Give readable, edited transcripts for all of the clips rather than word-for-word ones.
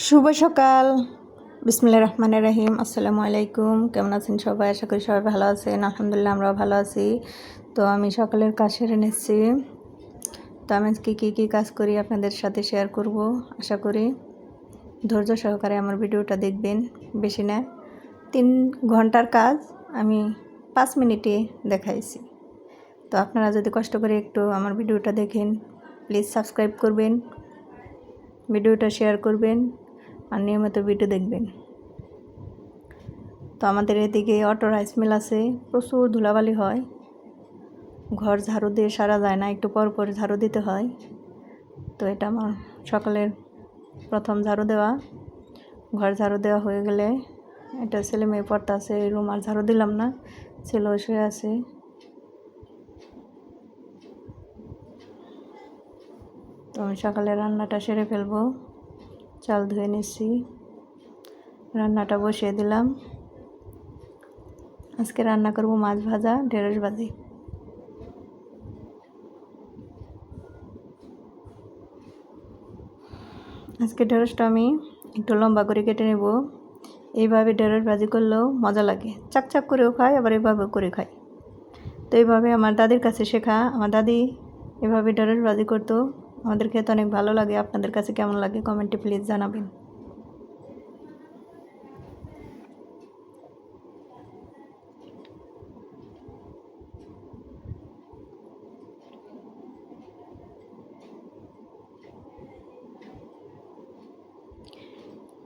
শুভ সকাল। বিসমিল্লাহির রহমানির রহিম। আসসালামু আলাইকুম। কেমন আছেন সবাই? আশা করি সবাই ভালো আছেন। আলহামদুলিল্লাহ আমরাও ভালো আছি। তো আমি সকালের কাজ সেরে নিচ্ছি। তো আমি আজকে কী কাজ করি আপনাদের সাথে শেয়ার করব। আশা করি ধৈর্য সহকারে আমার ভিডিওটা দেখবেন। বেশি না, 3 ঘন্টার কাজ আমি 5 মিনিটে দেখাইছি। তো আপনারা যদি কষ্ট করে একটু আমার ভিডিওটা দেখেন, প্লিজ সাবস্ক্রাইব করবেন, ভিডিওটা শেয়ার করবেন আর নিয়মিত ভিডিও দেখবেন। তো আমাদের এদিকে অটো রাইস মিল আছে, প্রচুর ধুলাবালি হয়, ঘর ঝাড়ু দিয়ে সারা যায় না, একটু পর পর ঝাড়ু দিতে হয়। তো এটা আমার সকালের প্রথম ঝাড়ু দেওয়া। ঘর ঝাড়ু দেওয়া হয়ে গেলে এটা ছেলে মেয়ে পড়তে আছে, এই রুম আর ঝাড়ু দিলাম না, ছেলে শুয়ে আছে। তো আমি সকালে রান্নাটা সেরে ফেলবো। চাল ধুয়ে নিচ্ছি, রান্নাটা বসিয়ে দিলাম। আজকে রান্না করব মাছ ভাজা, ঢেঁড়স ভাজি। আজকে ঢেঁড়সটা আমি একটু লম্বা করে কেটে নেব। এইভাবে ঢেঁড়স ভাজি করলেও মজা লাগে, চাকচাক করেও খাই, আবার এইভাবে করে খাই। তো এইভাবে আমার দাদির কাছে শেখা। আমার দাদি এভাবে ঢেঁড়স ভাজি করতো, আমাদের খেতে অনেক ভালো লাগে। আপনাদের কাছে কেমন লাগে কমেন্টে প্লিজ জানাবেন।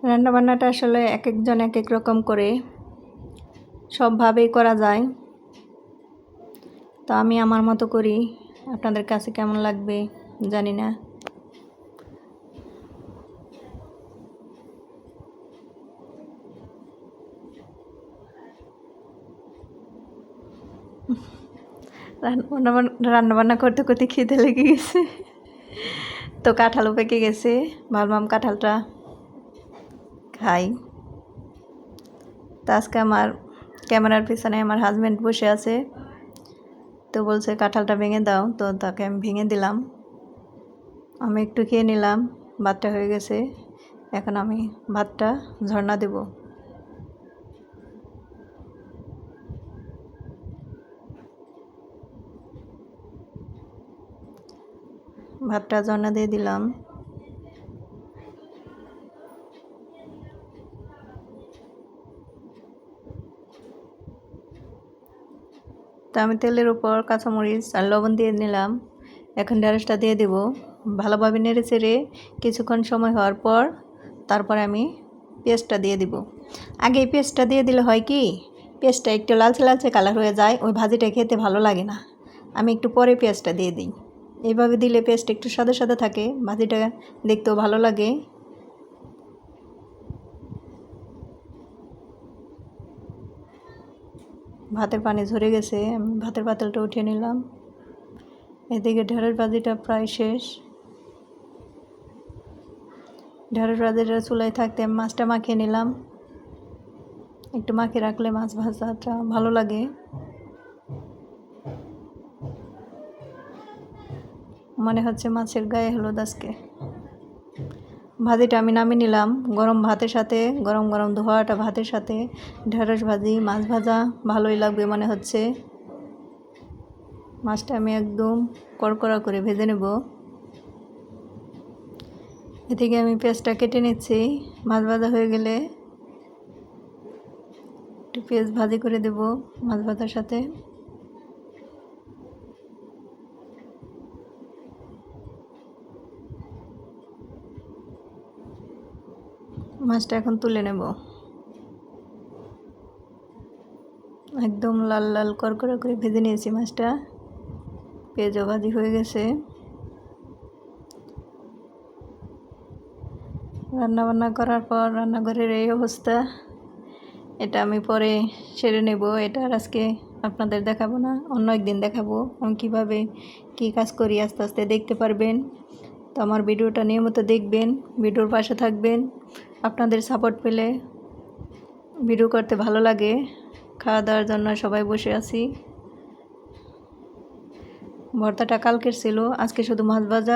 রান্নাবান্নাটা আসলে এক একজন এক এক রকম করে, সবভাবেই করা যায়। তো আমি আমার মতো করি, আপনাদের কাছে কেমন লাগবে জানি না। রান্নাবান্না করতে করতে খিদে লেগে গেছে। তো কাঁঠালও পেকে গেছে, ভাবলাম কাঁঠালটা খাই। তো আজকে আমার ক্যামেরার পিছনে আমার হাজব্যান্ড বসে আছে, তো বলছে কাঁঠালটা ভেঙে দাও, তো তাকে আমি ভেঙে দিলাম। আমি একটু খেয়ে নিলাম, ভাতটা হয়ে গেছে। এখন আমি ভাতটা ঝর্ণা দেব। ভাতটা ঝর্ণা দিয়ে দিলাম। তো আমি তেলের উপর কাঁচামরিচ আর লবণ দিয়ে নিলাম। এখন ঢেঁড়সটা দিয়ে দেব। ভালোভাবে নেড়ে চেড়ে কিছুক্ষণ সময় হওয়ার পর তারপর আমি পেঁয়াজটা দিয়ে দিব। আগে এই পেঁয়াজটা দিয়ে দিলে হয় কি, পেঁয়াজটা একটু লালচে লালচে কালার হয়ে যায়, ওই ভাজিটা খেতে ভালো লাগে না। আমি একটু পরে পেঁয়াজটা দিয়ে দিই। এইভাবে দিলে পেঁয়াজটা একটু সাদা সাদা থাকে, ভাজিটা দেখতেও ভালো লাগে। ভাতের পানি ঝরে গেছে, আমি ভাতের পাতিলটা উঠিয়ে নিলাম। এদিকে ঢেঁড়স ভাজিটা প্রায় শেষ। ঢেঁড়স ভাজিটা চুলায় থাকতে আমি মাছটা মাখিয়ে নিলাম। একটু মাখিয়ে রাখলে মাছ ভাজাটা ভালো লাগে। মনে হচ্ছে মাছের গায়ে হলুদ আজকে। ভাজিটা আমি নামিয়ে নিলাম। গরম ভাতের সাথে, গরম গরম ধোয়াটা ভাতের সাথে ঢেঁড়স ভাজি, মাছ ভাজা ভালোই লাগবে মনে হচ্ছে। মাছটা আমি একদম কড়কড়া করে ভেজে নেব। এদিকে আমি পেঁয়াজটা কেটে নিচ্ছি। মাছ ভাজা হয়ে গেলে একটু পেঁয়াজ ভাজি করে দেব মাছ ভাজার সাথে। মাছটা এখন তুলে নেব। একদম লাল লাল কড়কড়া করে ভেজে নিয়েছি মাছটা। পেঁয়াজও ভাজি হয়ে গেছে। রান্নাবান্না করার পর রান্নাঘরের এই অবস্থা। এটা আমি পরে সেরে নেব। এটা আর আজকে আপনাদের দেখাবো না, অন্য একদিন দেখাবো আমি কিভাবে কী কাজ করি। আস্তে আস্তে দেখতে পারবেন। তো আমার ভিডিওটা নিয়মিত দেখবেন, ভিডিওর পাশে থাকবেন। আপনাদের সাপোর্ট পেলে ভিডিও করতে ভালো লাগে। খাওয়া দাওয়ার জন্য সবাই বসে আছি। ভর্তাটা কালকের ছিল, আজকে শুধু মাছ ভাজা